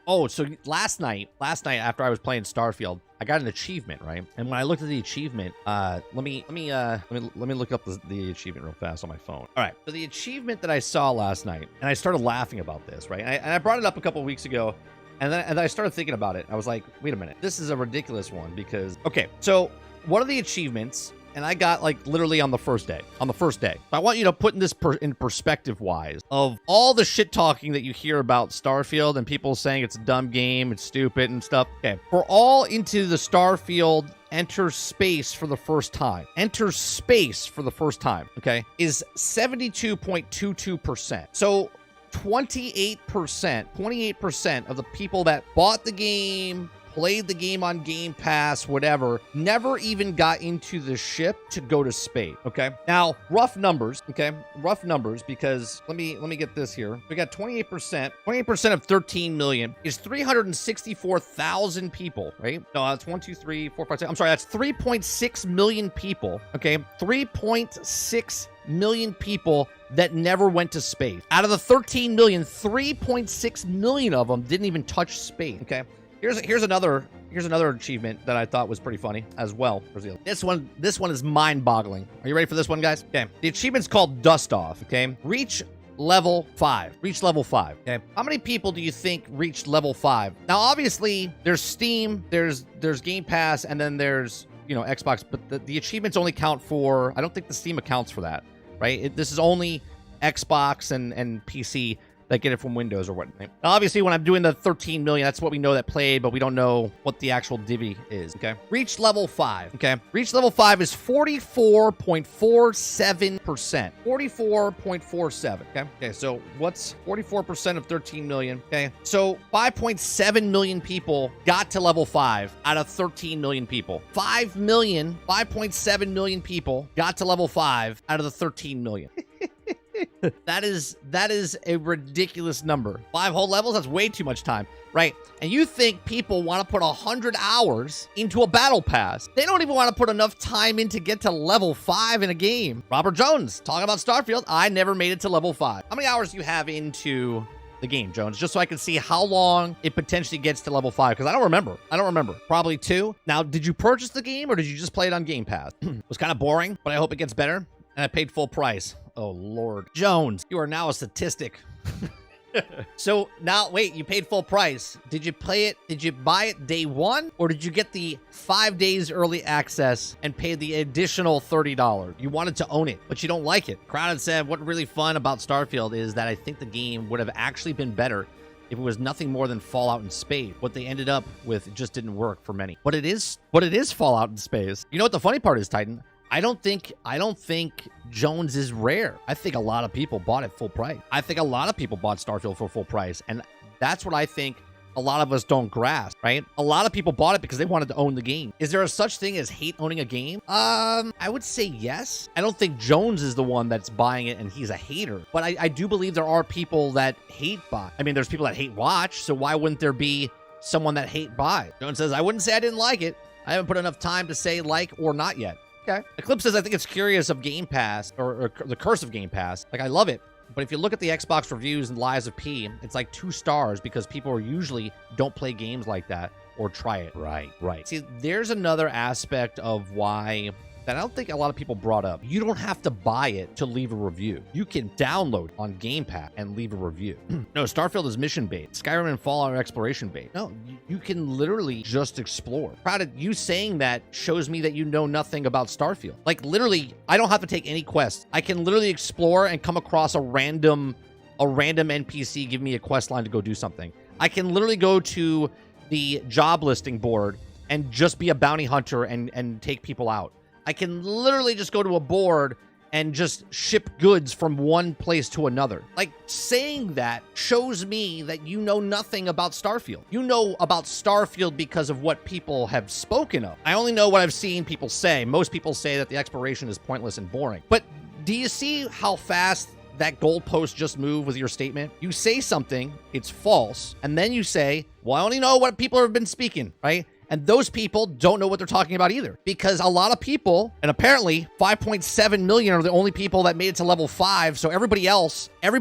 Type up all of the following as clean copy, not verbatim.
Oh, so last night after I was playing Starfield, I got an achievement, right? And when I looked at the achievement, let me look up the achievement real fast on my phone. All right, so the achievement that I saw last night, and I started laughing about this, right? And I brought it up a couple weeks ago, and then I started thinking about it. I was like, wait a minute, this is a ridiculous one because, okay, so one of the achievements, and I got like literally on the first day. So I want you to put in this in perspective wise of all the shit talking that you hear about Starfield and people saying it's a dumb game, it's stupid and stuff. Okay, we're all into the Starfield enter space for the first time. Enter space for the first time, okay, is 72.22%. So 28% of the people that bought the game, played the game on Game Pass, whatever, never even got into the ship to go to space, okay? Now, rough numbers, okay? Rough numbers, because let me get this here. We got 28% of 13 million is 364,000 people, right? No, that's 1, 2, 3, 4, 5, 6. I'm sorry, that's 3.6 million people, okay? 3.6 million people that never went to space. Out of the 13 million, 3.6 million of them didn't even touch space, okay? Here's another achievement that I thought was pretty funny as well. This one is mind-boggling. Are you ready for this one, guys? Okay. The achievement's called Dust Off, okay? Reach level 5. Reach level 5, okay? How many people do you think reached level 5? Now, obviously, there's Steam, there's Game Pass, and then there's, you know, Xbox, but the achievements only count for, I don't think the Steam accounts for that, right? This is only Xbox and PC that get it from Windows or whatnot. Now, obviously, when I'm doing the 13 million, that's what we know that played, but we don't know what the actual divvy is, okay? Reach level 5, okay? Reach level 5 is 44.47%. 44.47, okay? Okay, so what's 44% of 13 million, okay? So 5.7 million people got to level 5 out of 13 million people. 5.7 million people got to level 5 out of the 13 million. That is a ridiculous number. 5 whole levels, that's way too much time, right? And you think people want to put 100 hours into a battle pass. They don't even want to put enough time in to get to level 5 in a game. Robert Jones, talking about Starfield, I never made it to level 5. How many hours do you have into the game, Jones? Just so I can see how long it potentially gets to level 5, because I don't remember. Probably 2. Now, did you purchase the game, or did you just play it on Game Pass? It was kind of boring, but I hope it gets better. And I paid full price. Oh, Lord. Jones, you are now a statistic. So now, wait, you paid full price. Did you play it? Did you buy it day one? Or did you get the 5 days early access and pay the additional $30? You wanted to own it, but you don't like it. Crowded said, what really fun about Starfield is that I think the game would have actually been better if it was nothing more than Fallout in space. What they ended up with just didn't work for many. But it is Fallout in space. You know what the funny part is, Titan? I don't think Jones is rare. I think a lot of people bought it full price. I think a lot of people bought Starfield for full price. And that's what I think a lot of us don't grasp, right? A lot of people bought it because they wanted to own the game. Is there a such thing as hate owning a game? I would say yes. I don't think Jones is the one that's buying it and he's a hater. But I do believe there are people that hate buy. I mean, there's people that hate watch. So why wouldn't there be someone that hate buy? Jones says, I wouldn't say I didn't like it. I haven't put enough time to say like or not yet. Okay. Eclipse says, I think it's curious of Game Pass, or the curse of Game Pass. Like, I love it. But if you look at the Xbox reviews and Lies of P, it's like 2 stars because people usually don't play games like that or try it. Right. See, there's another aspect of why that I don't think a lot of people brought up. You don't have to buy it to leave a review. You can download on Game Pass and leave a review. No, Starfield is mission-based. Skyrim and Fallout are exploration-based. No, you can literally just explore. Crowded, you saying that shows me that you know nothing about Starfield. Like, literally, I don't have to take any quests. I can literally explore and come across a random NPC give me a quest line to go do something. I can literally go to the job listing board and just be a bounty hunter and take people out. I can literally just go to a board and just ship goods from one place to another. Like, saying that shows me that you know nothing about Starfield. You know about Starfield because of what people have spoken of. I only know what I've seen people say. Most people say that the exploration is pointless and boring. But do you see how fast that goalpost just moved with your statement? You say something, it's false, and then you say, well, I only know what people have been speaking, right? And those people don't know what they're talking about either, because a lot of people, and apparently 5.7 million are the only people that made it to level 5. So everybody else out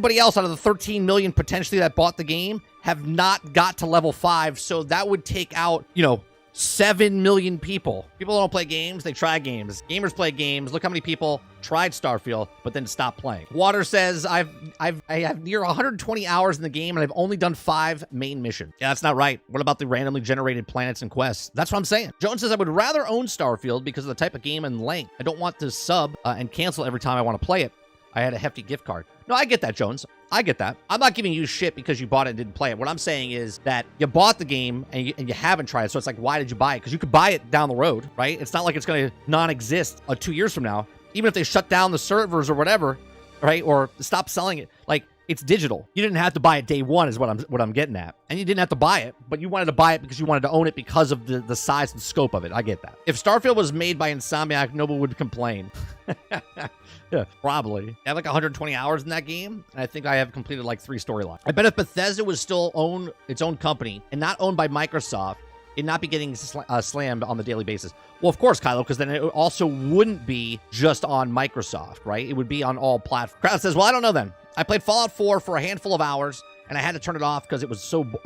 of the 13 million potentially that bought the game have not got to level 5. So that would take out, 7 million people. People don't play games, they try games. Gamers play games. Look how many people tried Starfield, but then stopped playing. Water says, I have near 120 hours in the game, and I've only done 5 main missions. Yeah, that's not right. What about the randomly generated planets and quests? That's what I'm saying. Jones says, I would rather own Starfield because of the type of game and length. I don't want to sub and cancel every time I want to play it. I had a hefty gift card. No, I get that, Jones. I get that. I'm not giving you shit because you bought it and didn't play it. What I'm saying is that you bought the game and you haven't tried it. So it's like, why did you buy it? Because you could buy it down the road, right? It's not like it's going to non-exist 2 years from now. Even if they shut down the servers or whatever, right? Or stop selling it. Like, it's digital. You didn't have to buy it day one is what I'm getting at. And you didn't have to buy it, but you wanted to buy it because you wanted to own it because of the size and scope of it. I get that. If Starfield was made by Insomniac, nobody would complain. Yeah, probably. I have like 120 hours in that game, and I think I have completed like 3 storylines. I bet if Bethesda was still own its own company and not owned by Microsoft, it'd not be getting slammed on the daily basis. Well, of course, Kylo, because then it also wouldn't be just on Microsoft, right? It would be on all platforms. Crowd says, well, I don't know then. I played Fallout 4 for a handful of hours, and I had to turn it off because I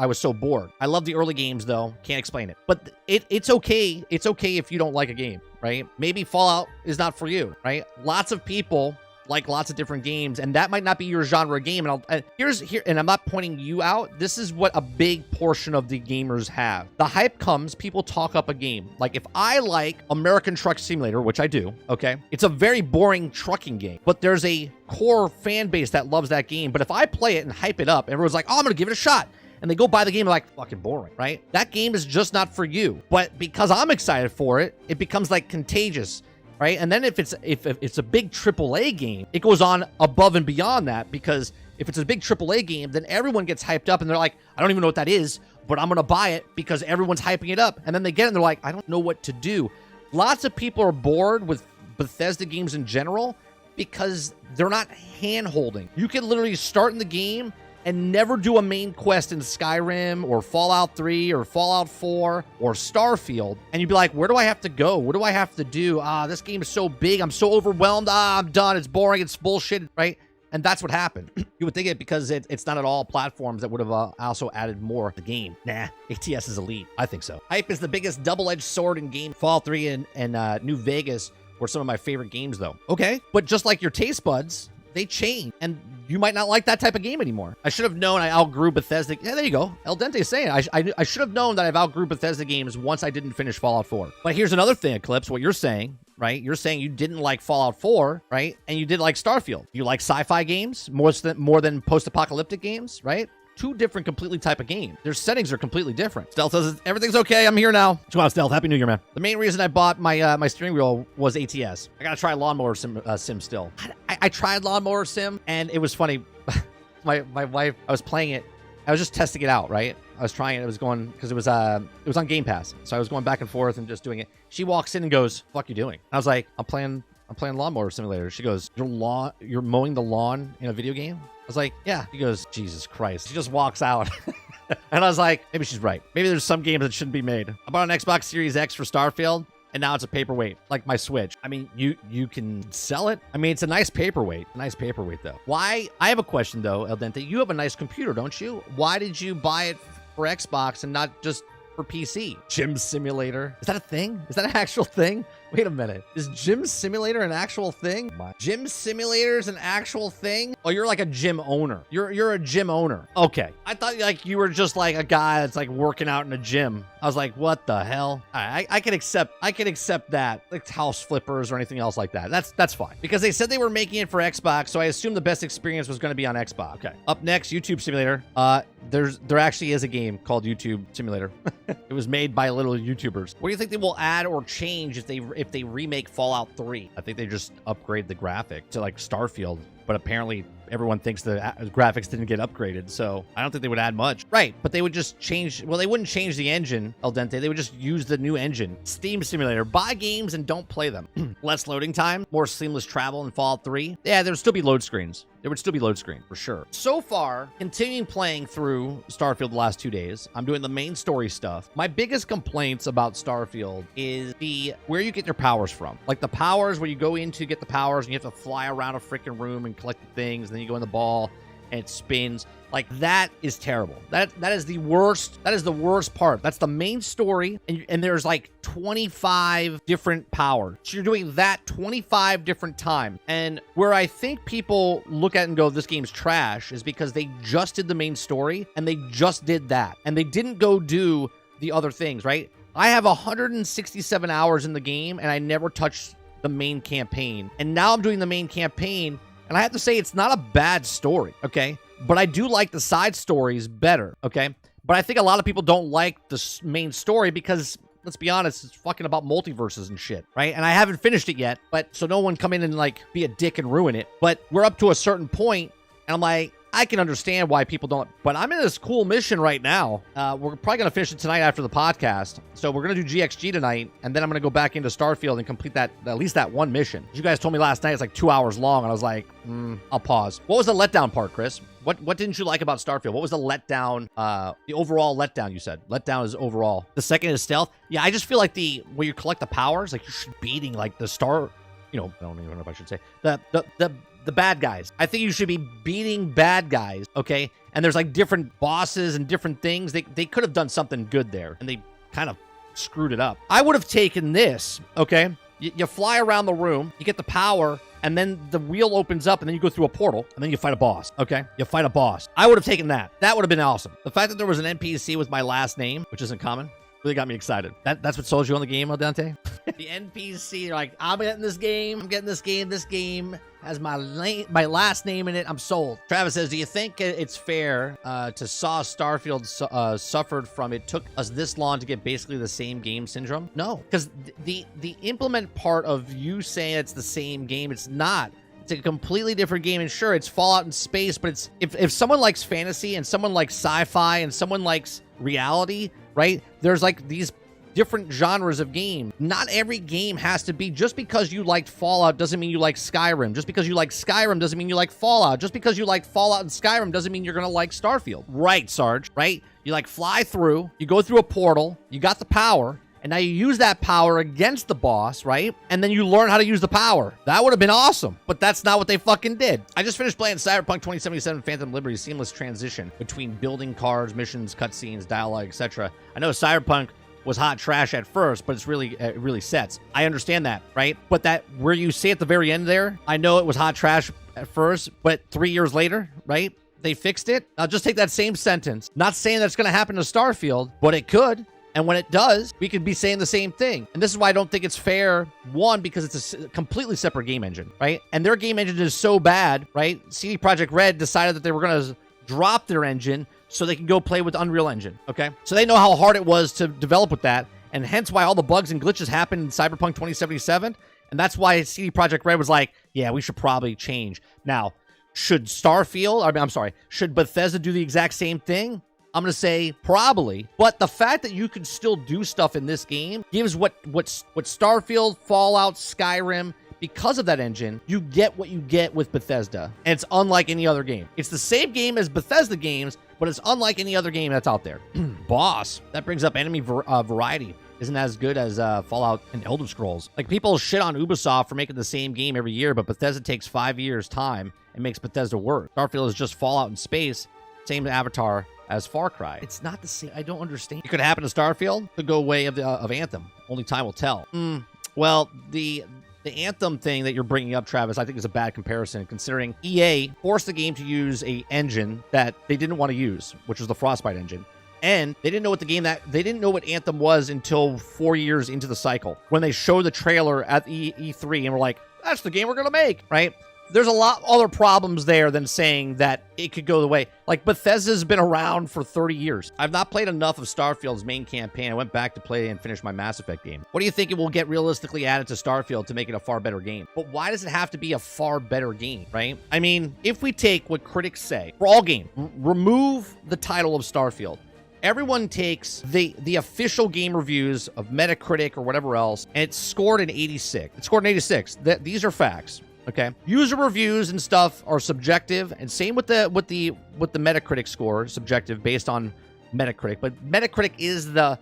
was so bored. I love the early games, though. Can't explain it. But it's okay. It's okay if you don't like a game, right? Maybe Fallout is not for you, right? Lots of people like lots of different games, and that might not be your genre of game. And and I'm not pointing you out. This is what a big portion of the gamers have. The hype comes, people talk up a game. Like if I like American Truck Simulator, which I do, okay, it's a very boring trucking game, but there's a core fan base that loves that game. But if I play it and hype it up, everyone's like, oh, I'm gonna give it a shot. And they go buy the game like, fucking boring, right? That game is just not for you. But because I'm excited for it, it becomes like contagious. Right? And then if it's a big AAA game, it goes on above and beyond that, because if it's a big AAA game, then everyone gets hyped up and they're like, I don't even know what that is, but I'm going to buy it because everyone's hyping it up. And then they get it and they're like, I don't know what to do. Lots of people are bored with Bethesda games in general because they're not hand-holding. You can literally start in the game and never do a main quest in Skyrim or Fallout 3 or Fallout 4 or Starfield. And you'd be like, where do I have to go? What do I have to do? This game is so big. I'm so overwhelmed. I'm done. It's boring. It's bullshit, right? And that's what happened. You would think it because it's not at all platforms that would have also added more to the game. Nah, ATS is elite. I think so. Hype is the biggest double-edged sword in game. Fallout 3 and New Vegas were some of my favorite games, though. Okay, but just like your taste buds, they change, and you might not like that type of game anymore. I should have known I outgrew Bethesda. Yeah, there you go. El Dente is saying I should have known that I've outgrew Bethesda games once I didn't finish Fallout 4. But here's another thing, Eclipse, what you're saying, right? You're saying you didn't like Fallout 4, right? And you did like Starfield. You like sci-fi games more than post-apocalyptic games, right? 2 different completely type of games. Their settings are completely different. Stealth says, everything's okay. I'm here now. What's going on, Stealth? Happy New Year, man. The main reason I bought my steering wheel was ATS. I got to try Lawnmower Sim still. I tried Lawnmower Sim, and it was funny. My wife, I was playing it. I was just testing it out, right? I was trying it. It was going, because it was on Game Pass. So I was going back and forth and just doing it. She walks in and goes, "Fuck you doing?" I was like, I'm playing Lawnmower Simulator. She goes, you're mowing the lawn in a video game? I was like, yeah. She goes, Jesus Christ. She just walks out. And I was like, maybe she's right. Maybe there's some games that shouldn't be made. I bought an Xbox Series X for Starfield, and now it's a paperweight, like my Switch. I mean, you can sell it. I mean, it's a nice paperweight. Nice paperweight, though. Why? I have a question, though, El Dente. You have a nice computer, don't you? Why did you buy it for Xbox and not just for PC? Gym Simulator. Is that a thing? Is that an actual thing? Wait a minute. Is Gym Simulator an actual thing? Gym Simulator is an actual thing? Oh, you're like a gym owner. You're a gym owner. Okay. I thought like you were just like a guy that's like working out in a gym. I was like, what the hell? I can accept that. Like house flippers or anything else like that. That's fine. Because they said they were making it for Xbox, so I assumed the best experience was going to be on Xbox. Okay. Up next, YouTube Simulator. There actually is a game called YouTube Simulator. It was made by little YouTubers. What do you think they will add or change if they remake Fallout 3? I think they just upgrade the graphic to like Starfield, but apparently everyone thinks the graphics didn't get upgraded, so I don't think they would add much. Right, but they would just change, well, they wouldn't change the engine, El Dente. They would just use the new engine. Steam Simulator. Buy games and don't play them. Less loading time, more seamless travel in Fallout 3. Yeah, there would still be load screens. There would still be load screen, for sure. So far, continuing playing through Starfield the last 2 days, I'm doing the main story stuff. My biggest complaints about Starfield is where you get your powers from. Like the powers where you go in to get the powers and you have to fly around a freaking room and collect the things, and then you go in the ball and it spins. Like, that is terrible. That is the worst. That is the worst part. That's the main story, and there's like 25 different powers. So you're doing that 25 different times. And where I think people look at it and go, this game's trash, is because they just did the main story, and they just did that. And they didn't go do the other things, right? I have 167 hours in the game, and I never touched the main campaign. And now I'm doing the main campaign, and I have to say, it's not a bad story, okay? But I do like the side stories better, okay? But I think a lot of people don't like the main story because, let's be honest, it's fucking about multiverses and shit, right? And I haven't finished it yet, but so no one come in and, like, be a dick and ruin it. But we're up to a certain point, and I'm like, I can understand why people don't, but I'm in this cool mission right now. We're probably going to finish it tonight after the podcast. So we're going to do GXG tonight, and then I'm going to go back into Starfield and complete that, at least that one mission. You guys told me last night it's like 2 hours long, and I was like, I'll pause. What was the letdown part, Chris? What didn't you like about Starfield? What was the letdown, the overall letdown, you said? Letdown is overall. The second is stealth. Yeah, I just feel like where you collect the powers, like you're beating like the star, I don't even know if I should say, the bad guys. I think you should be beating bad guys, okay? And there's like different bosses and different things. They could have done something good there, and they kind of screwed it up. I would have taken this, okay? You fly around the room, you get the power, and then the wheel opens up, and then you go through a portal, and then you fight a boss, okay? You fight a boss. I would have taken that. That would have been awesome. The fact that there was an NPC with my last name, which isn't common, really got me excited. That's what sold you on the game, Dante? The NPC, you're like, I'm getting this game. I'm getting this game. This game has my last name in it. I'm sold. Travis says, do you think it's fair to saw Starfield suffered from it took us this long to get basically the same game syndrome? No, because the implement part of you saying it's the same game, it's not. It's a completely different game, and sure, it's Fallout in space, but it's if someone likes fantasy and someone likes sci-fi and someone likes reality, right? There's like these different genres of game. Not every game has to be, just because you liked Fallout doesn't mean you like Skyrim. Just because you like Skyrim doesn't mean you like Fallout. Just because you like Fallout and Skyrim doesn't mean you're gonna like Starfield. Right, Sarge, right? You like fly through, you go through a portal, you got the power, and now you use that power against the boss, right? And then you learn how to use the power. That would have been awesome, but that's not what they fucking did. I just finished playing Cyberpunk 2077 Phantom Liberty's seamless transition between building cards, missions, cutscenes, dialogue, etc. I know Cyberpunk was hot trash at first, but it really sets. I understand that, right? But that where you say at the very end there, I know it was hot trash at first, but 3 years later, right? They fixed it. I'll just take that same sentence. Not saying that's going to happen to Starfield, but it could. And when it does, we could be saying the same thing. And this is why I don't think it's fair. One, because it's a completely separate game engine, right? And their game engine is so bad, right? CD Projekt Red decided that they were going to drop their engine so they can go play with Unreal Engine, okay? So they know how hard it was to develop with that, and hence why all the bugs and glitches happened in Cyberpunk 2077, and that's why CD Projekt Red was like, yeah, we should probably change. Now, should should Bethesda do the exact same thing? I'm going to say probably, but the fact that you can still do stuff in this game gives what Starfield, Fallout, Skyrim, because of that engine, you get what you get with Bethesda, and it's unlike any other game. It's the same game as Bethesda games, but it's unlike any other game that's out there. Boss. That brings up enemy variety. Isn't as good as Fallout and Elder Scrolls. Like, people shit on Ubisoft for making the same game every year, but Bethesda takes 5 years' time and makes Bethesda work. Starfield is just Fallout in space, same avatar as Far Cry. It's not the same. I don't understand. It could happen to Starfield. Could go away of Anthem. Only time will tell. Well, the Anthem thing that you're bringing up, Travis, I think is a bad comparison, considering EA forced the game to use a engine that they didn't want to use, which was the Frostbite engine. And they didn't know they didn't know what Anthem was until 4 years into the cycle, when they showed the trailer at E3 and were like, that's the game we're going to make, right? there's a lot other problems there than saying that it could go the way. Like, Bethesda's been around for 30 years. I've not played enough of Starfield's main campaign. I went back to play and finish my Mass Effect game. What do you think it will get realistically added to Starfield to make it a far better game? But why does it have to be a far better game, right? I mean, if we take what critics say for all games, remove the title of Starfield. Everyone takes the official game reviews of Metacritic or whatever else, and it's scored an 86. It's scored an 86. These are facts. Okay. User reviews and stuff are subjective, and same with the Metacritic score, subjective based on Metacritic. But Metacritic is the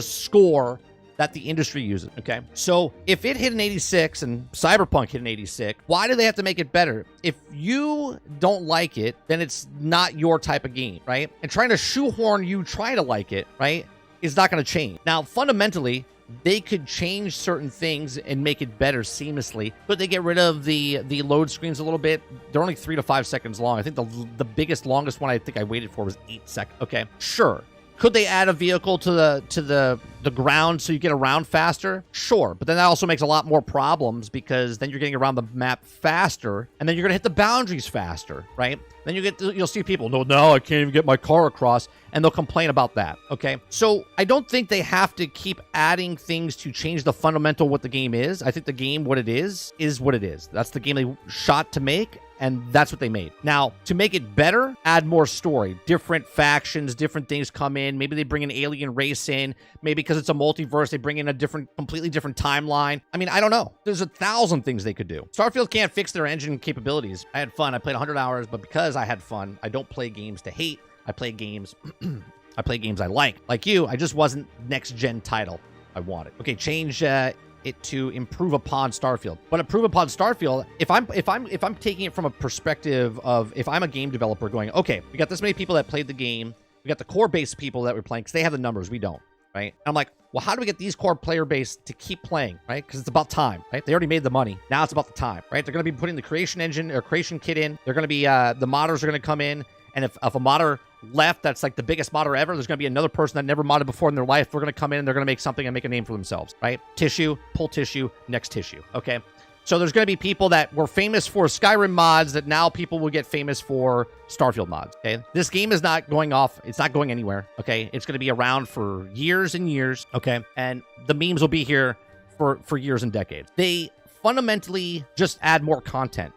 score that the industry uses. Okay. So if it hit an 86 and Cyberpunk hit an 86, why do they have to make it better? If you don't like it, then it's not your type of game, right? And trying to shoehorn you try to like it, right, is not going to change. Now, fundamentally, they could change certain things and make it better seamlessly. Could they get rid of the load screens a little bit? They're only 3 to 5 seconds long. I think the biggest, longest one I think I waited for was 8 seconds. Okay, sure. Could they add a vehicle to the ground so you get around faster? Sure, but then that also makes a lot more problems because then you're getting around the map faster, and then you're gonna hit the boundaries faster, right? Then you'll see people, no, I can't even get my car across, and they'll complain about that. Okay, so I don't think they have to keep adding things to change the fundamental what the game is. I think the game, what it is what it is. That's the game they shot to make. And that's what they made. Now, to make it better, add more story. Different factions, different things come in. Maybe they bring an alien race in. Maybe because it's a multiverse, they bring in a completely different timeline. I mean, I don't know. There's 1,000 things they could do. Starfield can't fix their engine capabilities. I had fun. I played 100 hours, but because I had fun, I don't play games to hate. I play games. I play games I like. Like you, I just wasn't next-gen title I wanted. Okay, change it to improve upon Starfield. But improve upon Starfield, if I'm taking it from a perspective of if I'm a game developer going, okay, we got this many people that played the game, we got the core base people that we're playing because they have the numbers, we don't, right? And I'm like, well, how do we get these core player base to keep playing, right? Because it's about time, right? They already made the money. Now it's about the time, right? They're going to be putting the creation engine or creation kit in. They're going to be the modders are going to come in. And if a modder left, that's like the biggest modder ever, there's going to be another person that never modded before in their life. They're going to come in and they're going to make something and make a name for themselves, right? Tissue, pull tissue, next tissue, okay? So there's going to be people that were famous for Skyrim mods that now people will get famous for Starfield mods, okay? This game is not going off. It's not going anywhere, okay? It's going to be around for years and years, okay? And the memes will be here for years and decades. They fundamentally just add more content.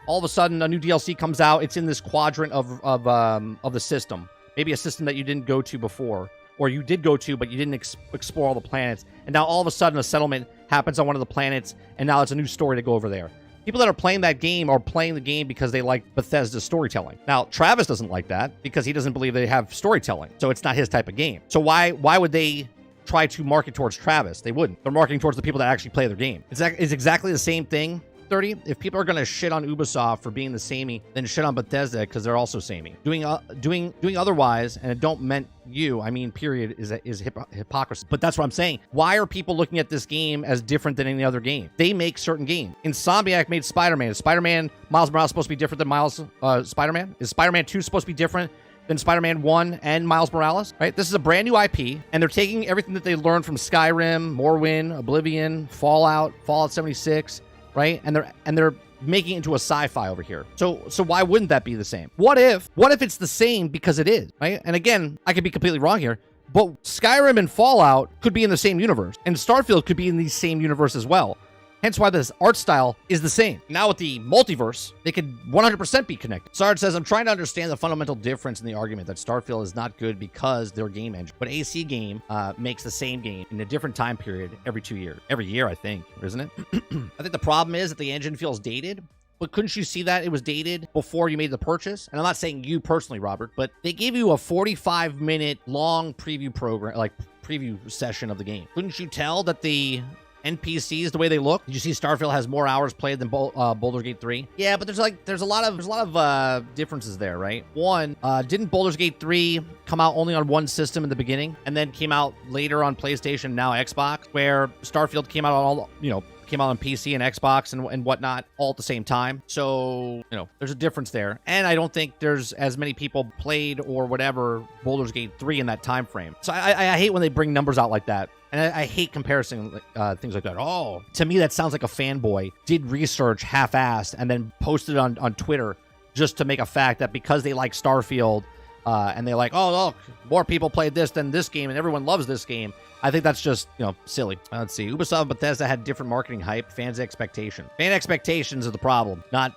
All of a sudden, a new DLC comes out. It's in this quadrant of the system. Maybe a system that you didn't go to before, or you did go to, but you didn't explore all the planets. And now all of a sudden, a settlement happens on one of the planets, and now it's a new story to go over there. People that are playing that game are playing the game because they like Bethesda's storytelling. Now, Travis doesn't like that because he doesn't believe they have storytelling. So it's not his type of game. So why would they try to market towards Travis? They wouldn't. They're marketing towards the people that actually play their game. It's exactly the same thing, 30. If people are going to shit on Ubisoft for being the samey, then shit on Bethesda because they're also samey. Doing otherwise, and it don't meant you, I mean, period, is hypocrisy. But that's what I'm saying. Why are people looking at this game as different than any other game? They make certain games. Insomniac made Spider-Man. Is Spider-Man Miles Morales supposed to be different than Spider-Man? Is Spider-Man 2 supposed to be different than Spider-Man 1 and Miles Morales, right? This is a brand new IP, and they're taking everything that they learned from Skyrim, Morrowind, Oblivion, Fallout 76, right? And they're making it into a sci-fi over here. So why wouldn't that be the same? What if it's the same because it is, right? And again, I could be completely wrong here, but Skyrim and Fallout could be in the same universe, and Starfield could be in the same universe as well. Hence why this art style is the same. Now with the multiverse, they could 100% be connected. Sarge says, I'm trying to understand the fundamental difference in the argument that Starfield is not good because their game engine. But AC game makes the same game in a different time period every 2 years. Every year, I think, isn't it? I think the problem is that the engine feels dated. But couldn't you see that it was dated before you made the purchase? And I'm not saying you personally, Robert, but they gave you a 45-minute long preview program, like preview session of the game. Couldn't you tell that the NPCs, the way they look? Did you see Starfield has more hours played than Baldur's Gate 3? Yeah, but there's a lot of differences there, right? One, didn't Baldur's Gate 3 come out only on one system in the beginning and then came out later on PlayStation, now Xbox, where Starfield came out on all, came out on PC and Xbox and whatnot all at the same time. So, there's a difference there. And I don't think there's as many people played or whatever Baldur's Gate 3 in that time frame. So I hate when they bring numbers out like that. And I hate comparison things like that. Oh, to me, that sounds like a fanboy did research half-assed and then posted on Twitter just to make a fact that because they like Starfield and they're like, oh, look, more people played this than this game and everyone loves this game. I think that's just, silly. Let's see. Ubisoft and Bethesda had different marketing hype, fans' expectation. Fan expectations are the problem, not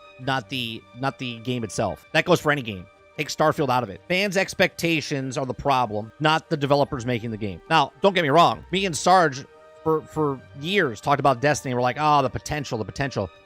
the game itself. That goes for any game. Take Starfield out of it. Fans' expectations are the problem, not the developers making the game. Now, don't get me wrong. Me and Sarge, for years, talked about Destiny. We're like, oh, the potential.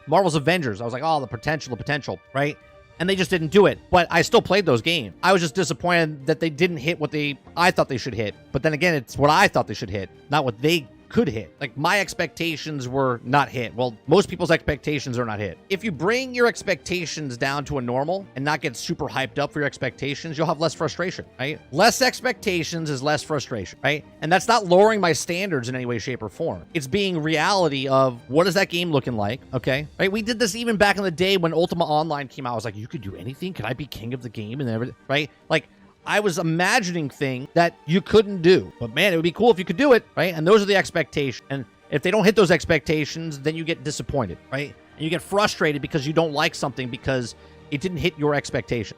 Marvel's Avengers. I was like, oh, the potential, right? And they just didn't do it. But I still played those games. I was just disappointed that they didn't hit what I thought they should hit. But then again, it's what I thought they should hit, not what they could hit. Like, my expectations were not hit. Well, most people's expectations are not hit. If you bring your expectations down to a normal and not get super hyped up for your expectations, you'll have less frustration, right? Less expectations is less frustration, right? And that's not lowering my standards in any way, shape, or form. It's being reality of what is that game looking like, okay? Right? We did this even back in the day when Ultima Online came out. I was like, you could do anything? Could I be king of the game and everything, right? Like, I was imagining things that you couldn't do. But man, it would be cool if you could do it, right? And those are the expectations. And if they don't hit those expectations, then you get disappointed, right? And you get frustrated because you don't like something because it didn't hit your expectation.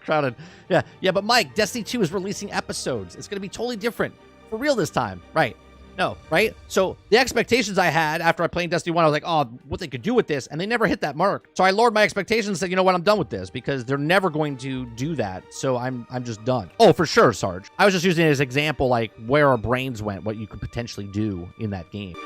Crowded. Yeah, but Mike, Destiny 2 is releasing episodes. It's going to be totally different. For real this time, right? No, right? So the expectations I had after I played Destiny 1, I was like, oh, what they could do with this, and they never hit that mark. So I lowered my expectations and said, you know what, I'm done with this, because they're never going to do that, so I'm just done. Oh, for sure, Sarge. I was just using it as an example, like, where our brains went, what you could potentially do in that game.